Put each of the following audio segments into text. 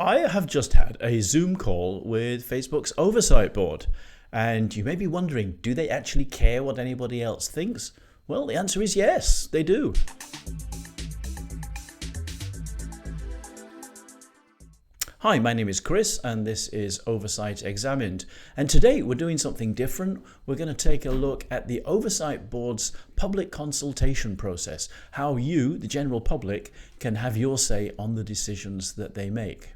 I have just had a Zoom call with Facebook's Oversight Board, and you may be wondering, do they actually care what anybody else thinks? Well, the answer is yes, they do. Hi, my name is Chris and this is Oversight Examined, and today we're doing something different. We're going to take a look at the Oversight Board's public consultation process, how you, the general public, can have your say on the decisions that they make.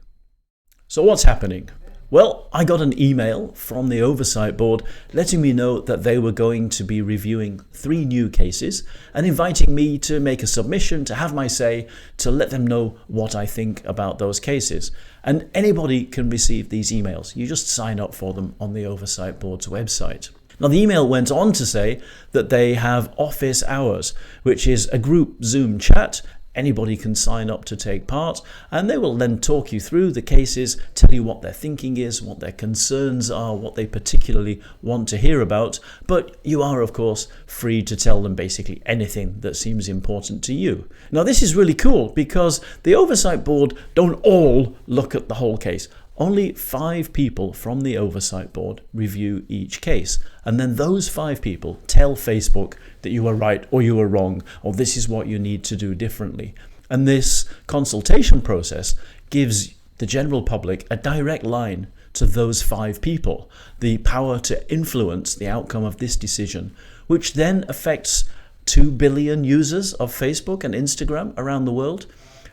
So what's happening? Well, I got an email from the Oversight Board letting me know that they were going to be reviewing 3 new cases and inviting me to make a submission, to have my say, to let them know what I think about those cases. And anybody can receive these emails. You just sign up for them on the Oversight Board's website. Now, the email went on to say that they have office hours, which is a group Zoom chat. Anybody can sign up to take part, and they will then talk you through the cases, tell you what their thinking is, what their concerns are, what they particularly want to hear about. But you are, of course, free to tell them basically anything that seems important to you. Now, this is really cool because the Oversight Board don't all look at the whole case. Only 5 people from the Oversight Board review each case, and then those 5 people tell Facebook that you were right or you were wrong, or this is what you need to do differently. And this consultation process gives the general public a direct line to those 5 people, the power to influence the outcome of this decision, which then affects 2 billion users of Facebook and Instagram around the world.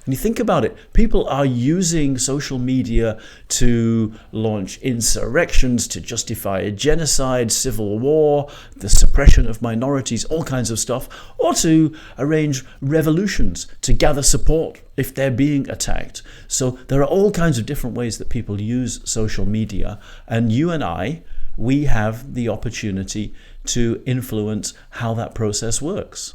And you think about it, people are using social media to launch insurrections, to justify a genocide, civil war, the suppression of minorities, all kinds of stuff, or to arrange revolutions, to gather support if they're being attacked. So there are all kinds of different ways that people use social media, and you and I, we have the opportunity to influence how that process works.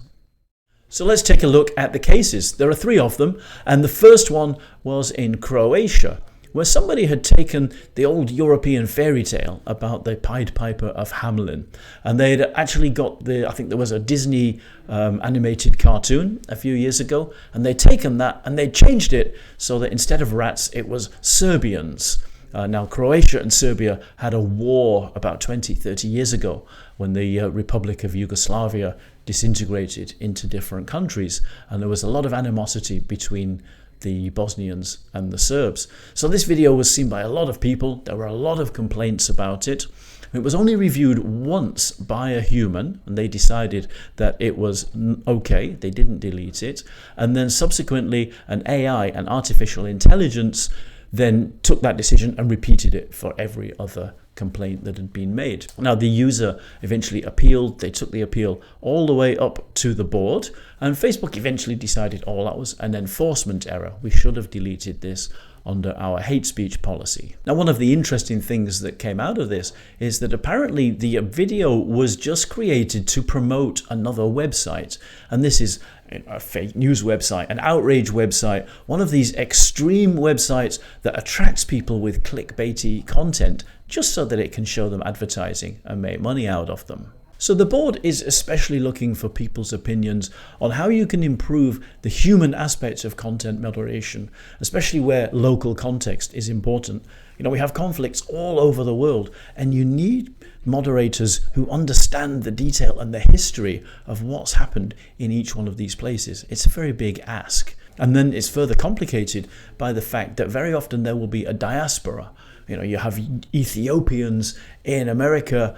So let's take a look at the cases. There are 3 of them, and the first one was in Croatia, where somebody had taken the old European fairy tale about the Pied Piper of Hamelin, and they had actually got I think there was a Disney animated cartoon a few years ago, and they'd taken that and they'd changed it so that instead of rats it was Serbians. Now, Croatia and Serbia had a war about 20-30 years ago when the Republic of Yugoslavia disintegrated into different countries, and there was a lot of animosity between the Bosnians and the Serbs. So this video was seen by a lot of people. There were a lot of complaints about it. It was only reviewed once by a human, and they decided that it was okay. They didn't delete it. And then subsequently an AI, an artificial intelligence, then took that decision and repeated it for every other complaint that had been made. Now, the user eventually appealed. They took the appeal all the way up to the board, and Facebook eventually decided, oh, that was an enforcement error. We should have deleted this under our hate speech policy. Now, one of the interesting things that came out of this is that apparently the video was just created to promote another website, and this is a fake news website, an outrage website, one of these extreme websites that attracts people with clickbaity content just so that it can show them advertising and make money out of them. So the board is especially looking for people's opinions on how you can improve the human aspects of content moderation, especially where local context is important. You know, we have conflicts all over the world, and you need moderators who understand the detail and the history of what's happened in each one of these places. It's a very big ask. And then it's further complicated by the fact that very often there will be a diaspora. You know, you have Ethiopians in America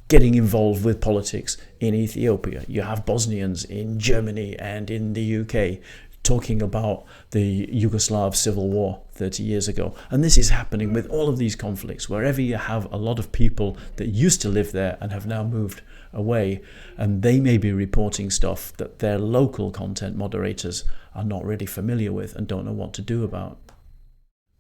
getting involved with politics in Ethiopia. You have Bosnians in Germany and in the UK talking about the Yugoslav civil war 30 years ago. And this is happening with all of these conflicts, wherever you have a lot of people that used to live there and have now moved away, and they may be reporting stuff that their local content moderators are not really familiar with and don't know what to do about.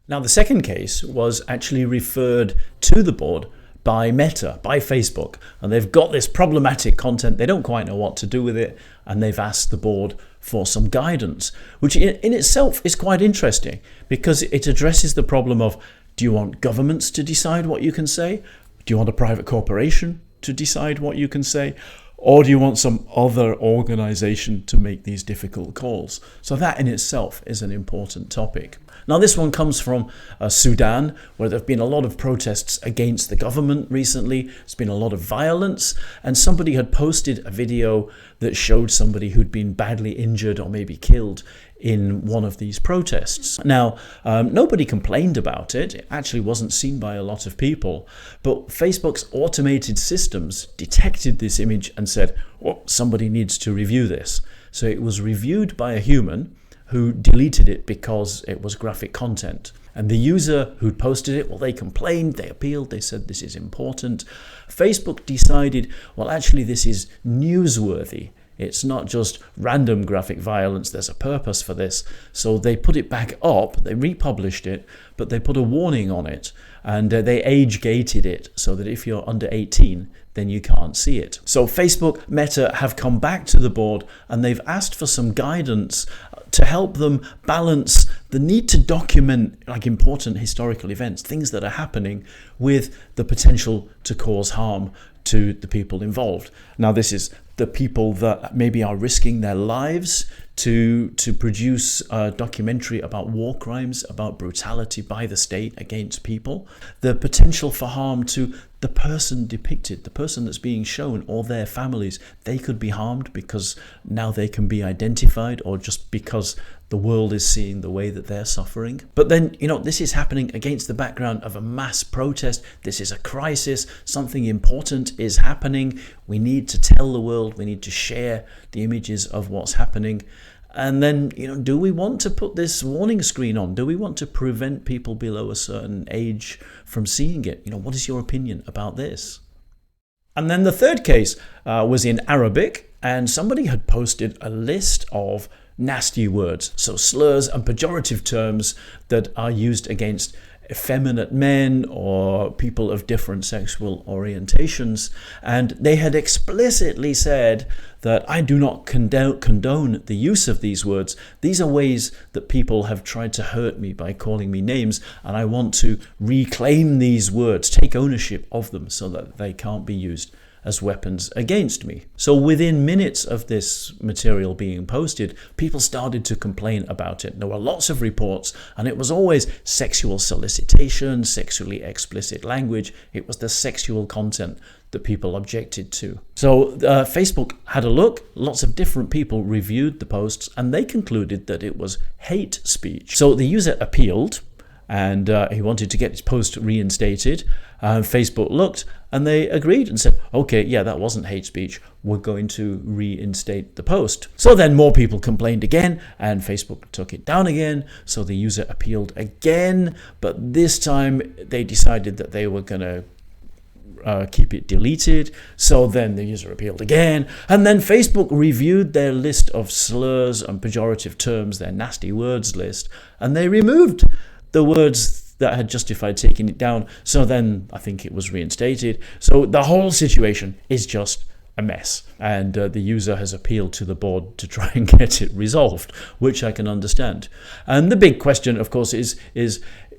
Now, the second case was actually referred to the board by Meta, by Facebook, and they've got this problematic content. They don't quite know what to do with it, and they've asked the board for some guidance, which in itself is quite interesting because it addresses the problem of, do you want governments to decide what you can say? Do you want a private corporation to decide what you can say? Or do you want some other organization to make these difficult calls? So that in itself is an important topic. Now this one comes from Sudan, where there have been a lot of protests against the government recently. There's been a lot of violence, and somebody had posted a video that showed somebody who'd been badly injured or maybe killed in one of these protests. Now, nobody complained about it. It actually wasn't seen by a lot of people, but Facebook's automated systems detected this image and said, well, somebody needs to review this. So it was reviewed by a human who deleted it because it was graphic content. And the user who'd posted it, well, they complained, they appealed, they said this is important. Facebook decided, well, actually this is newsworthy. It's not just random graphic violence, there's a purpose for this. So they put it back up, they republished it, but they put a warning on it, and they age gated it so that if you're under 18, then you can't see it. So Facebook, Meta have come back to the board and they've asked for some guidance to help them balance the need to document like important historical events, things that are happening, with the potential to cause harm to the people involved. Now this is the people that maybe are risking their lives to produce a documentary about war crimes, about brutality by the state against people. The potential for harm to the person depicted, the person that's being shown, or their families. They could be harmed because now they can be identified, or just because the world is seeing the way that they're suffering. But then, this is happening against the background of a mass protest. This is a crisis. Something important is happening. We need to tell the world. We need to share the images of what's happening. And then, do we want to put this warning screen on? Do we want to prevent people below a certain age from seeing it? What is your opinion about this? And then the third case was in Arabic, and somebody had posted a list of nasty words, so slurs and pejorative terms that are used against effeminate men or people of different sexual orientations. And they had explicitly said that I do not condone the use of these words. These are ways that people have tried to hurt me by calling me names, and I want to reclaim these words, take ownership of them so that they can't be used as weapons against me. So within minutes of this material being posted, people started to complain about it. There were lots of reports, and it was always sexual solicitation, sexually explicit language. It was the sexual content that people objected to. So Facebook had a look, lots of different people reviewed the posts, and they concluded that it was hate speech. So the user appealed, and he wanted to get his post reinstated. Facebook looked and they agreed and said, okay, yeah, that wasn't hate speech. We're going to reinstate the post. So then more people complained again, and Facebook took it down again. So the user appealed again, but this time they decided that they were going to keep it deleted. So then the user appealed again, and then Facebook reviewed their list of slurs and pejorative terms, their nasty words list, and they removed the words that had justified taking it down. So then I think it was reinstated. So the whole situation is just a mess, and the user has appealed to the board to try and get it resolved, which I can understand. And the big question, of course, is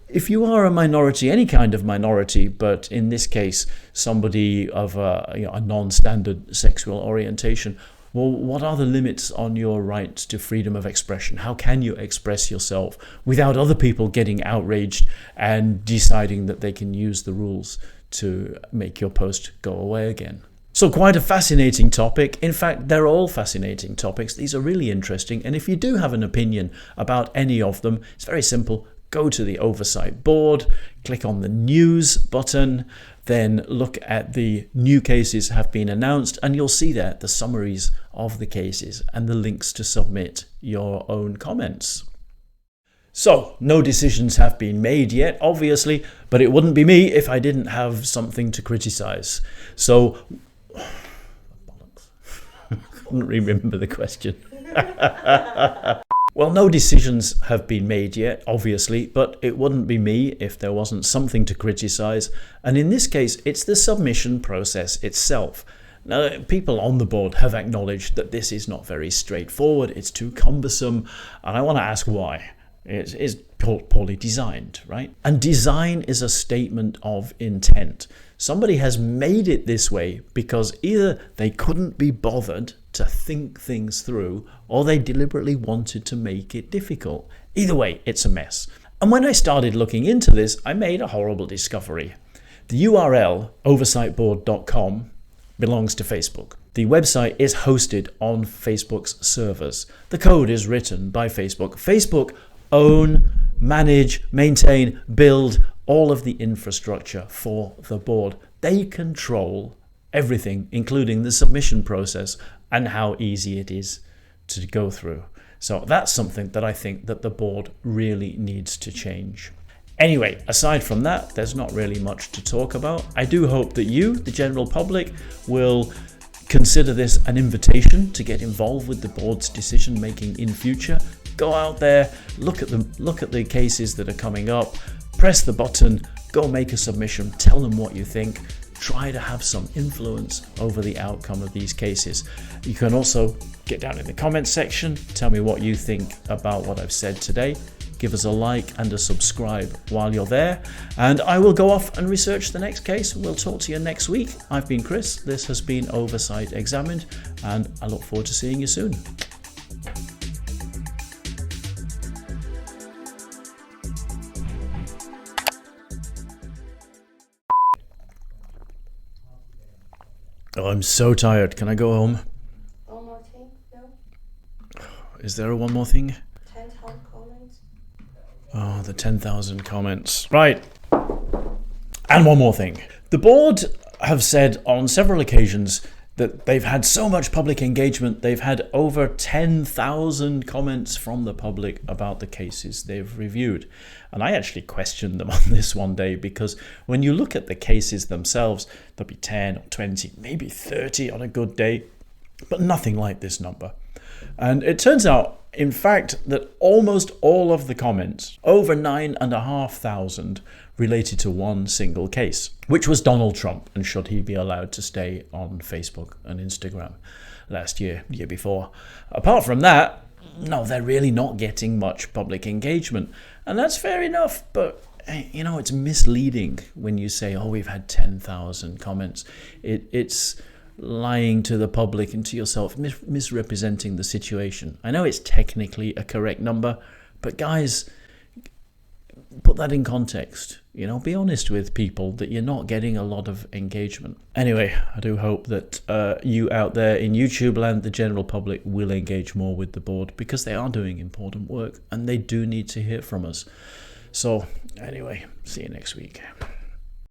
if you are a minority, any kind of minority, but in this case somebody of a non-standard sexual orientation, well, what are the limits on your right to freedom of expression? How can you express yourself without other people getting outraged and deciding that they can use the rules to make your post go away again? So quite a fascinating topic. In fact, they're all fascinating topics. These are really interesting. And if you do have an opinion about any of them, it's very simple. Go to the Oversight Board, click on the News button, then look at the new cases have been announced, and you'll see there the summaries of the cases and the links to submit your own comments. So, no decisions have been made yet, obviously, but it wouldn't be me if I didn't have something to criticize. So, couldn't remember the question. Well, no decisions have been made yet, obviously, but it wouldn't be me if there wasn't something to criticize. And in this case, it's the submission process itself. Now, people on the board have acknowledged that this is not very straightforward, it's too cumbersome, and I want to ask why. It is poorly designed, right? And design is a statement of intent. Somebody has made it this way because either they couldn't be bothered to think things through, or they deliberately wanted to make it difficult. Either way, it's a mess. And when I started looking into this, I made a horrible discovery. The URL, oversightboard.com, belongs to Facebook. The website is hosted on Facebook's servers. The code is written by Facebook. Facebook own, manage, maintain, build all of the infrastructure for the board. They control everything, including the submission process and how easy it is to go through. So that's something that I think that the board really needs to change. Anyway, aside from that, there's not really much to talk about. I do hope that you, the general public, will consider this an invitation to get involved with the board's decision making in future. Go out there, look at the cases that are coming up, press the button, go make a submission, tell them what you think. Try to have some influence over the outcome of these cases. You can also get down in the comments section, tell me what you think about what I've said today. Give us a like and a subscribe while you're there, and I will go off and research the next case. We'll talk to you next week. I've been Chris, this has been Oversight Examined, and I look forward to seeing you soon. Oh, I'm so tired. Can I go home? One more thing? No? Is there a one more thing? 10,000 comments. Oh, the 10,000 comments. Right. And one more thing. The board have said on several occasions that they've had so much public engagement. They've had over 10,000 comments from the public about the cases they've reviewed. And I actually questioned them on this one day, because when you look at the cases themselves, there'll be 10 or 20, maybe 30 on a good day, but nothing like this number. And it turns out, in fact, that almost all of the comments, over 9,500, related to one single case, which was Donald Trump, and should he be allowed to stay on Facebook and Instagram last year, year before. Apart from that, no, they're really not getting much public engagement. And that's fair enough, but you know, it's misleading when you say, oh, we've had 10,000 comments. It's lying to the public and to yourself, misrepresenting the situation. I know it's technically a correct number, but guys, put that in context. You know, be honest with people that you're not getting a lot of engagement. Anyway, I do hope that you out there in YouTube land, the general public, will engage more with the board, because they are doing important work and they do need to hear from us. So anyway, see you next week.